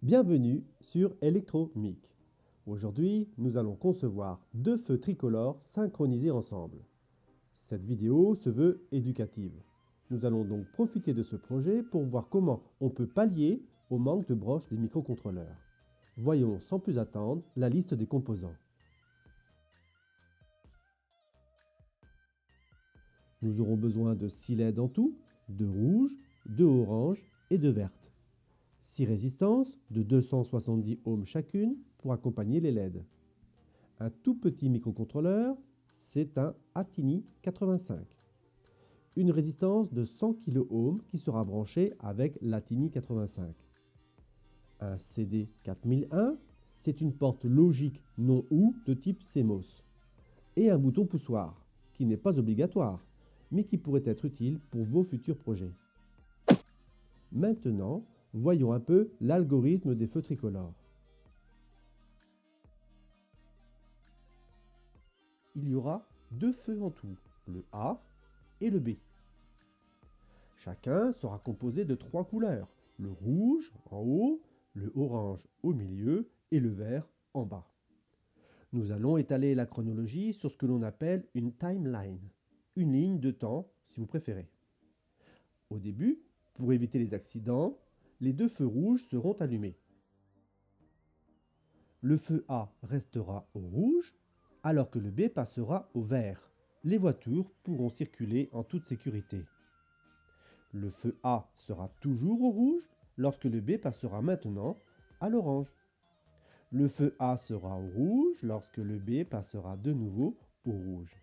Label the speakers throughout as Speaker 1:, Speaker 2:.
Speaker 1: Bienvenue sur Electromic. Aujourd'hui, nous allons concevoir deux feux tricolores synchronisés ensemble. Cette vidéo se veut éducative. Nous allons donc profiter de ce projet pour voir comment on peut pallier au manque de broches des microcontrôleurs. Voyons sans plus attendre la liste des composants. Nous aurons besoin de 6 LED en tout, de rouge, de orange et de verte. 6 résistances de 270 ohms chacune pour accompagner les LED. Un tout petit microcontrôleur, c'est un Atini 85. Une résistance de 100 kΩ qui sera branchée avec l'Atini 85. Un CD 4001, c'est une porte logique non-OU de type CMOS. Et un bouton poussoir, qui n'est pas obligatoire, mais qui pourrait être utile pour vos futurs projets. Maintenant, voyons un peu l'algorithme des feux tricolores. Il y aura deux feux en tout, le A et le B. Chacun sera composé de 3 couleurs, le rouge en haut, le orange au milieu et le vert en bas. Nous allons étaler la chronologie sur ce que l'on appelle une timeline, une ligne de temps si vous préférez. Au début, pour éviter les accidents, les deux feux rouges seront allumés. Le feu A restera au rouge, alors que le B passera au vert. Les voitures pourront circuler en toute sécurité. Le feu A sera toujours au rouge lorsque le B passera maintenant à l'orange. Le feu A sera au rouge lorsque le B passera de nouveau au rouge.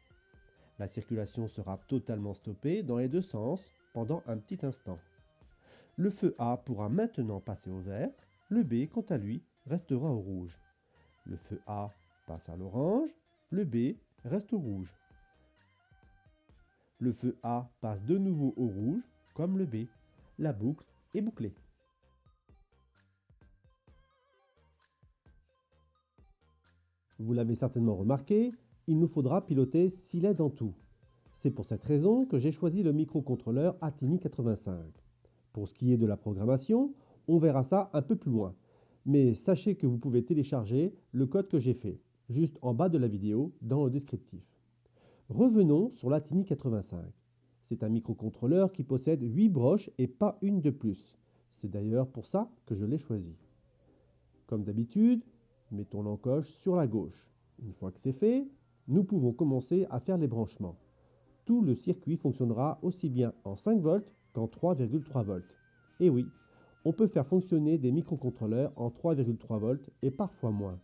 Speaker 1: La circulation sera totalement stoppée dans les deux sens pendant un petit instant. Le feu A pourra maintenant passer au vert, le B, quant à lui, restera au rouge. Le feu A passe à l'orange, le B reste au rouge. Le feu A passe de nouveau au rouge, comme le B. La boucle est bouclée. Vous l'avez certainement remarqué, il nous faudra piloter 6 LED en tout. C'est pour cette raison que j'ai choisi le microcontrôleur Atini 85. Pour ce qui est de la programmation, on verra ça un peu plus loin. Mais sachez que vous pouvez télécharger le code que j'ai fait, juste en bas de la vidéo, dans le descriptif. Revenons sur l'Atini 85. C'est un microcontrôleur qui possède 8 broches et pas une de plus. C'est d'ailleurs pour ça que je l'ai choisi. Comme d'habitude, mettons l'encoche sur la gauche. Une fois que c'est fait, nous pouvons commencer à faire les branchements. Tout le circuit fonctionnera aussi bien en 5 volts qu'en 3,3 volts. Et oui, on peut faire fonctionner des microcontrôleurs en 3,3 volts et parfois moins.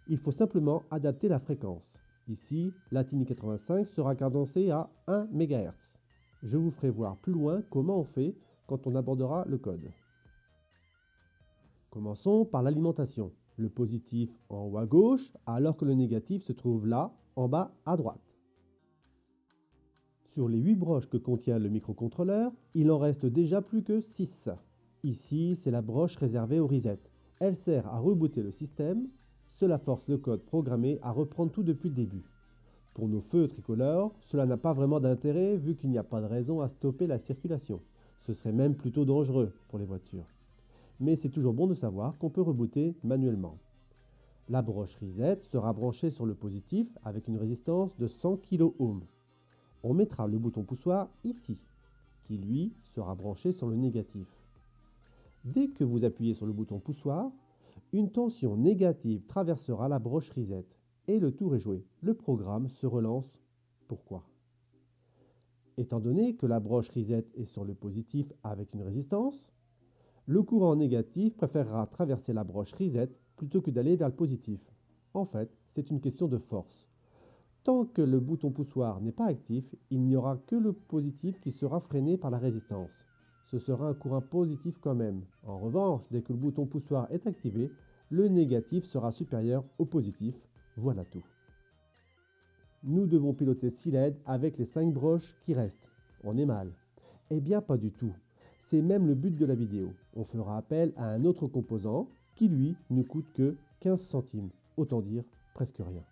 Speaker 1: Il faut simplement adapter la fréquence. Ici, l'Atini 85 sera cadencé à 1 MHz. Je vous ferai voir plus loin comment on fait quand on abordera le code. Commençons par l'alimentation. Le positif en haut à gauche, alors que le négatif se trouve là, en bas à droite. Sur les 8 broches que contient le microcontrôleur, il en reste déjà plus que 6. Ici, c'est la broche réservée au reset. Elle sert à rebooter le système. Cela force le code programmé à reprendre tout depuis le début. Pour nos feux tricolores, cela n'a pas vraiment d'intérêt vu qu'il n'y a pas de raison à stopper la circulation. Ce serait même plutôt dangereux pour les voitures. Mais c'est toujours bon de savoir qu'on peut rebooter manuellement. La broche reset sera branchée sur le positif avec une résistance de 100 kΩ. On mettra le bouton poussoir ici, qui lui sera branché sur le négatif. Dès que vous appuyez sur le bouton poussoir, une tension négative traversera la broche reset et le tour est joué. Le programme se relance. Pourquoi? Étant donné que la broche reset est sur le positif avec une résistance, le courant négatif préférera traverser la broche reset plutôt que d'aller vers le positif. En fait, c'est une question de force. Tant que le bouton poussoir n'est pas actif, il n'y aura que le positif qui sera freiné par la résistance. Ce sera un courant positif quand même. En revanche, dès que le bouton poussoir est activé, le négatif sera supérieur au positif. Voilà tout. Nous devons piloter 6 LED avec les 5 broches qui restent. On est mal. Eh bien pas du tout. C'est même le but de la vidéo. On fera appel à un autre composant qui lui ne coûte que 15 centimes. Autant dire presque rien.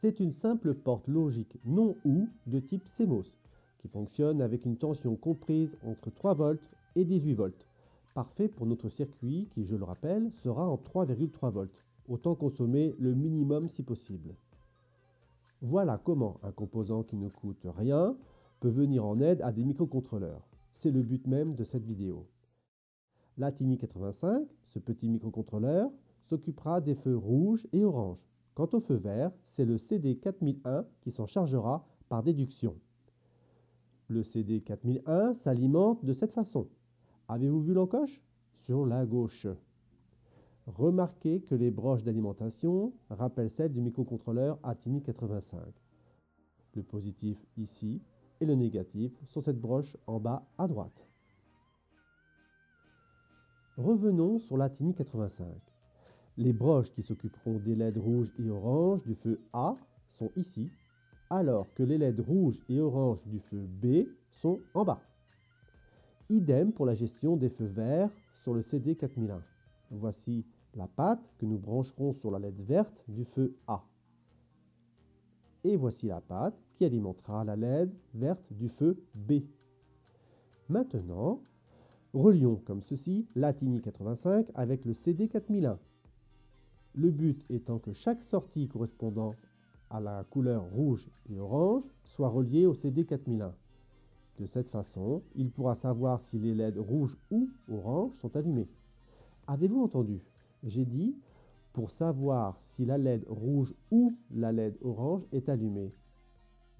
Speaker 1: C'est une simple porte logique non-OU de type CMOS qui fonctionne avec une tension comprise entre 3 volts et 18 volts. Parfait pour notre circuit qui, je le rappelle, sera en 3,3 volts. Autant consommer le minimum si possible. Voilà comment un composant qui ne coûte rien peut venir en aide à des microcontrôleurs. C'est le but même de cette vidéo. L'Atini85, ce petit microcontrôleur, s'occupera des feux rouges et oranges. Quant au feu vert, c'est le CD4001 qui s'en chargera par déduction. Le CD4001 s'alimente de cette façon. Avez-vous vu l'encoche? Sur la gauche. Remarquez que les broches d'alimentation rappellent celles du microcontrôleur Atini85. Le positif ici et le négatif sur cette broche en bas à droite. Revenons sur l'Atini85. Les broches qui s'occuperont des LED rouges et oranges du feu A sont ici, alors que les LED rouges et oranges du feu B sont en bas. Idem pour la gestion des feux verts sur le CD4001. Voici la patte que nous brancherons sur la LED verte du feu A. Et voici la patte qui alimentera la LED verte du feu B. Maintenant, relions comme ceci l'Atini85 avec le CD4001. Le but étant que chaque sortie correspondant à la couleur rouge et orange soit reliée au CD4001. De cette façon, il pourra savoir si les LED rouges ou oranges sont allumés. Avez-vous entendu? J'ai dit pour savoir si la LED rouge ou la LED orange est allumée.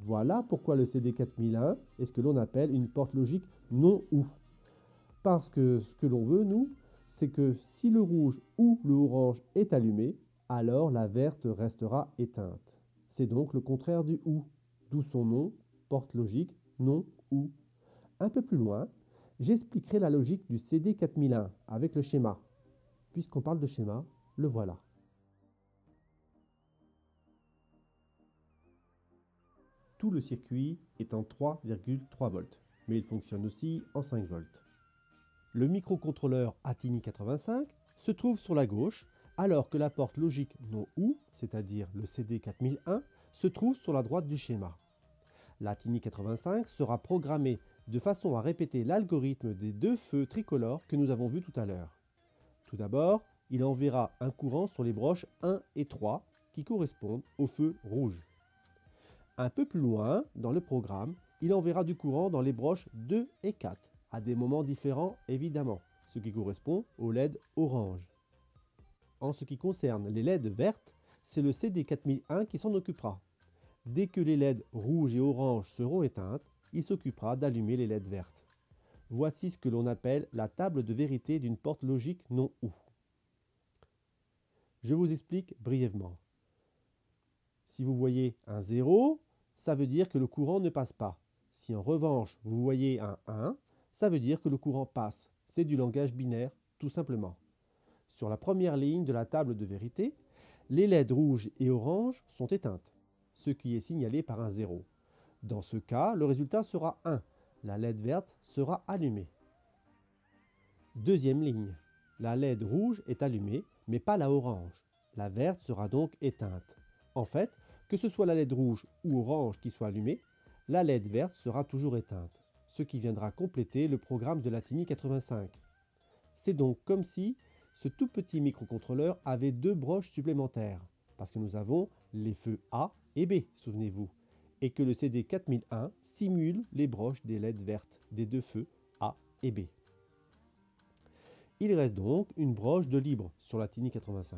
Speaker 1: Voilà pourquoi le CD4001 est ce que l'on appelle une porte logique non OU. Parce que ce que l'on veut, nous, c'est que si le rouge ou le orange est allumé, alors la verte restera éteinte. C'est donc le contraire du OU, d'où son nom, porte logique non OU. Un peu plus loin, j'expliquerai la logique du CD4001 avec le schéma. Puisqu'on parle de schéma, le voilà. Tout le circuit est en 3,3 volts, mais il fonctionne aussi en 5 volts. Le microcontrôleur Atini85 se trouve sur la gauche, alors que la porte logique non OU, c'est-à-dire le CD4001, se trouve sur la droite du schéma. L'Atini85 sera programmé de façon à répéter l'algorithme des deux feux tricolores que nous avons vus tout à l'heure. Tout d'abord, il enverra un courant sur les broches 1 et 3 qui correspondent au feu rouge. Un peu plus loin, dans le programme, il enverra du courant dans les broches 2 et 4, à des moments différents évidemment, ce qui correspond aux LED orange. En ce qui concerne les LED vertes, c'est le CD4001 qui s'en occupera. Dès que les LED rouges et oranges seront éteintes, il s'occupera d'allumer les LED vertes. Voici ce que l'on appelle la table de vérité d'une porte logique non OU. Je vous explique brièvement. Si vous voyez un 0, ça veut dire que le courant ne passe pas. Si en revanche vous voyez un 1, ça veut dire que le courant passe. C'est du langage binaire, tout simplement. Sur la première ligne de la table de vérité, les LED rouges et oranges sont éteintes, ce qui est signalé par un 0. Dans ce cas, le résultat sera 1. La LED verte sera allumée. Deuxième ligne. La LED rouge est allumée, mais pas la orange. La verte sera donc éteinte. En fait, que ce soit la LED rouge ou orange qui soit allumée, la LED verte sera toujours éteinte, ce qui viendra compléter le programme de l'Atini85. C'est donc comme si ce tout petit microcontrôleur avait deux broches supplémentaires, parce que nous avons les feux A et B, souvenez-vous, et que le CD4001 simule les broches des LED vertes des deux feux A et B. Il reste donc une broche de libre sur l'Atini85.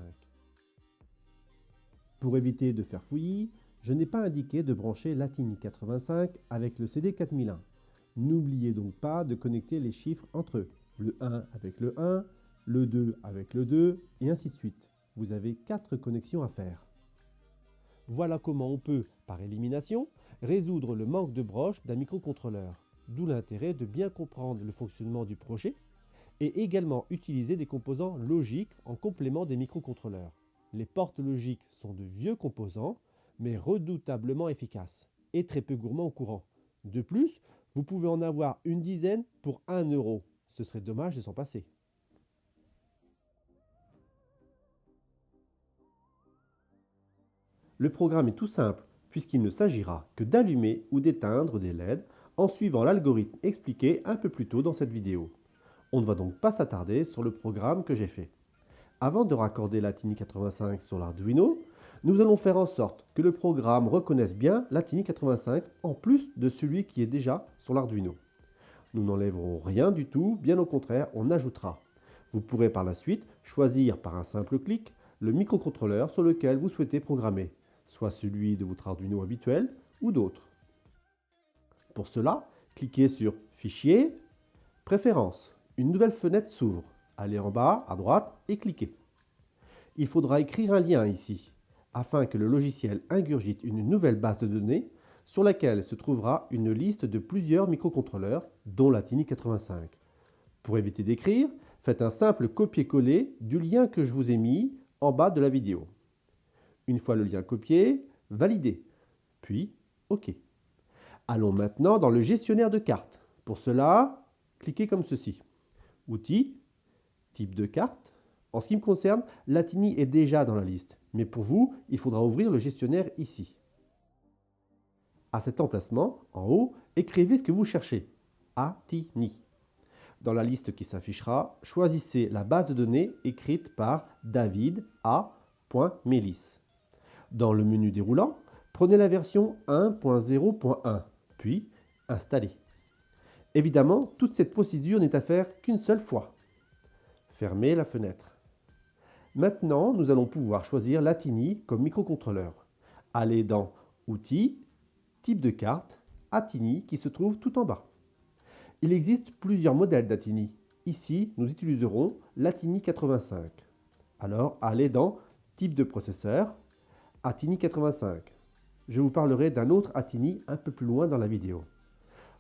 Speaker 1: Pour éviter de faire fouillis, je n'ai pas indiqué de brancher l'Atini85 avec le CD4001. N'oubliez donc pas de connecter les chiffres entre eux, le 1 avec le 1, le 2 avec le 2, et ainsi de suite. Vous avez 4 connexions à faire. Voilà comment on peut, par élimination, résoudre le manque de broches d'un microcontrôleur. D'où l'intérêt de bien comprendre le fonctionnement du projet et également utiliser des composants logiques en complément des microcontrôleurs. Les portes logiques sont de vieux composants, mais redoutablement efficaces et très peu gourmands en courant. De plus, vous pouvez en avoir une dizaine pour 1 €. Ce serait dommage de s'en passer. Le programme est tout simple, puisqu'il ne s'agira que d'allumer ou d'éteindre des LED en suivant l'algorithme expliqué un peu plus tôt dans cette vidéo. On ne va donc pas s'attarder sur le programme que j'ai fait. Avant de raccorder la TINI85 sur l'Arduino, nous allons faire en sorte que le programme reconnaisse bien la TINI85 en plus de celui qui est déjà sur l'Arduino. Nous n'enlèverons rien du tout, bien au contraire, on ajoutera. Vous pourrez par la suite choisir par un simple clic le microcontrôleur sur lequel vous souhaitez programmer, soit celui de votre Arduino habituel ou d'autres. Pour cela, cliquez sur Fichier, Préférences. Une nouvelle fenêtre s'ouvre. Allez en bas à droite et cliquez. Il faudra écrire un lien ici, afin que le logiciel ingurgite une nouvelle base de données sur laquelle se trouvera une liste de plusieurs microcontrôleurs, dont la TINI85. Pour éviter d'écrire, faites un simple copier-coller du lien que je vous ai mis en bas de la vidéo. Une fois le lien copié, validez, puis OK. Allons maintenant dans le gestionnaire de cartes. Pour cela, cliquez comme ceci. Outils, type de carte. En ce qui me concerne, la TINI est déjà dans la liste, mais pour vous, il faudra ouvrir le gestionnaire ici. À cet emplacement, en haut, écrivez ce que vous cherchez. ATINI. Dans la liste qui s'affichera, choisissez la base de données écrite par David A.Melis. Dans le menu déroulant, prenez la version 1.0.1, puis installez. Évidemment, toute cette procédure n'est à faire qu'une seule fois. Fermez la fenêtre. Maintenant, nous allons pouvoir choisir la TINI comme microcontrôleur. Allez dans Outils, Type de carte, ATINI qui se trouve tout en bas. Il existe plusieurs modèles d'ATINI. Ici, nous utiliserons l'ATINI 85. Alors, allez dans Type de processeur, ATINI 85. Je vous parlerai d'un autre ATINI un peu plus loin dans la vidéo.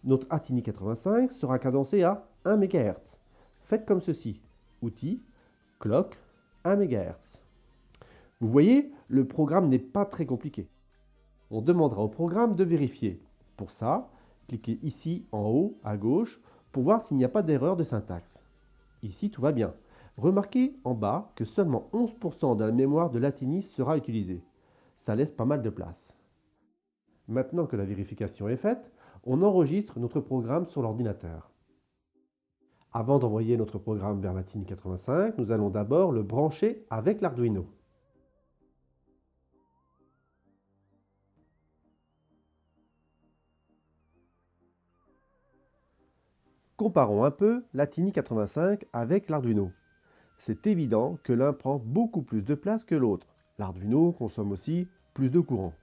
Speaker 1: Notre ATINI 85 sera cadencé à 1 MHz. Faites comme ceci. Outils, Clock, 1 MHz. Vous voyez, le programme n'est pas très compliqué. On demandera au programme de vérifier. Pour ça, cliquez ici en haut à gauche pour voir s'il n'y a pas d'erreur de syntaxe. Ici, tout va bien. Remarquez en bas que seulement 11% de la mémoire de l'ATINI sera utilisée. Ça laisse pas mal de place. Maintenant que la vérification est faite, on enregistre notre programme sur l'ordinateur. Avant d'envoyer notre programme vers la TINI85, nous allons d'abord le brancher avec l'Arduino. Comparons un peu la TINI85 avec l'Arduino. C'est évident que l'un prend beaucoup plus de place que l'autre. L'Arduino consomme aussi plus de courant.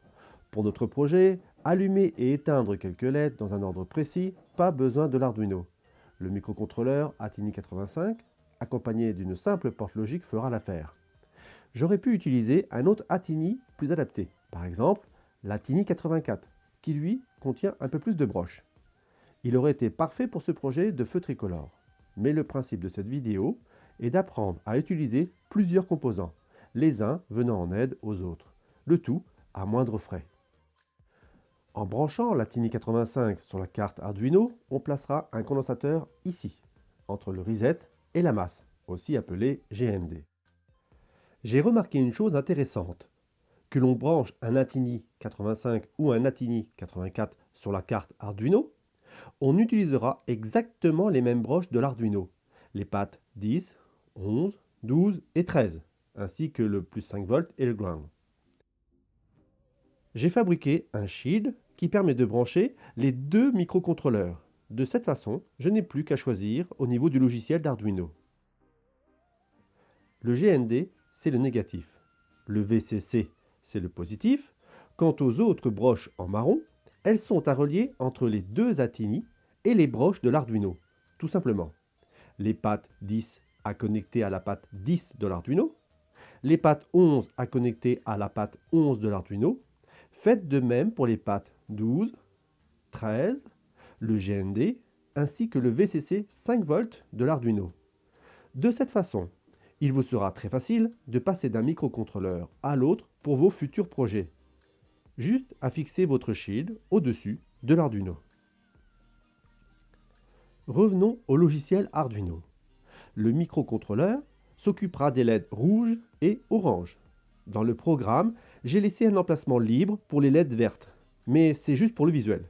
Speaker 1: Pour notre projet, allumer et éteindre quelques LED dans un ordre précis, pas besoin de l'Arduino. Le microcontrôleur ATINI85, accompagné d'une simple porte logique, fera l'affaire. J'aurais pu utiliser un autre ATINI plus adapté, par exemple l'ATINI84, qui lui contient un peu plus de broches. Il aurait été parfait pour ce projet de feu tricolore. Mais le principe de cette vidéo est d'apprendre à utiliser plusieurs composants, les uns venant en aide aux autres, le tout à moindre frais. En branchant la TINI85 sur la carte Arduino, on placera un condensateur ici, entre le reset et la masse, aussi appelée GND. J'ai remarqué une chose intéressante. Que l'on branche un ATINI 85 ou un ATINI 84 sur la carte Arduino, on utilisera exactement les mêmes broches de l'Arduino, les pattes 10, 11, 12 et 13, ainsi que le plus 5 volts et le ground. J'ai fabriqué un shield qui permet de brancher les deux microcontrôleurs. De cette façon, je n'ai plus qu'à choisir au niveau du logiciel d'Arduino. Le GND, c'est le négatif. Le VCC, c'est le positif. Quant aux autres broches en marron, elles sont à relier entre les deux ATINI et les broches de l'Arduino, tout simplement. Les pattes 10 à connecter à la patte 10 de l'Arduino, les pattes 11 à connecter à la patte 11 de l'Arduino. Faites de même pour les pattes 12, 13, le GND, ainsi que le VCC 5 volts de l'Arduino. De cette façon, il vous sera très facile de passer d'un microcontrôleur à l'autre pour vos futurs projets. Juste à fixer votre shield au-dessus de l'Arduino. Revenons au logiciel Arduino. Le microcontrôleur s'occupera des LED rouges et oranges. Dans le programme, j'ai laissé un emplacement libre pour les LED vertes, mais c'est juste pour le visuel,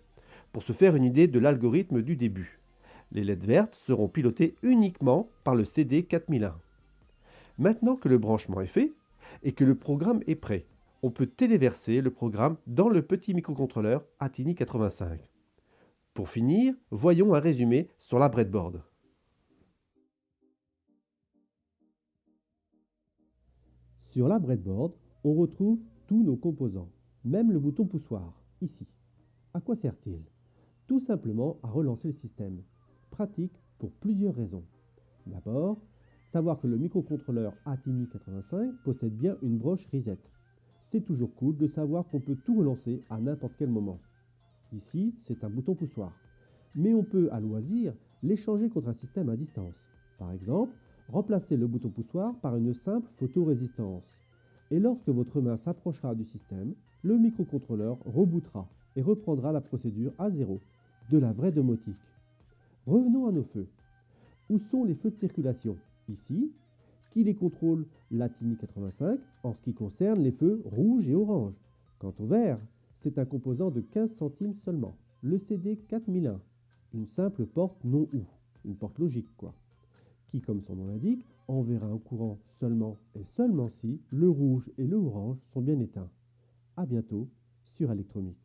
Speaker 1: pour se faire une idée de l'algorithme du début. Les LED vertes seront pilotées uniquement par le CD 4001. Maintenant que le branchement est fait et que le programme est prêt, on peut téléverser le programme dans le petit microcontrôleur Atini 85. Pour finir, voyons un résumé sur la breadboard. Sur la breadboard, on retrouve tous nos composants, même le bouton poussoir, ici. À quoi sert-il? Tout simplement à relancer le système. Pratique pour plusieurs raisons. D'abord, savoir que le microcontrôleur Atini 85 possède bien une broche reset. C'est toujours cool de savoir qu'on peut tout relancer à n'importe quel moment. Ici, c'est un bouton poussoir. Mais on peut, à loisir, l'échanger contre un système à distance. Par exemple, remplacer le bouton poussoir par une simple photorésistance. Et lorsque votre main s'approchera du système, le microcontrôleur rebootera et reprendra la procédure à zéro, de la vraie domotique. Revenons à nos feux. Où sont les feux de circulation? Ici. Qui les contrôle? L'Atini 85 en ce qui concerne les feux rouge et orange. Quant au vert, c'est un composant de 15 centimes seulement, le CD 4001, une simple porte non ou, une porte logique quoi, qui comme son nom l'indique, enverra un courant seulement et seulement si le rouge et le orange sont bien éteints. A bientôt sur Electromic.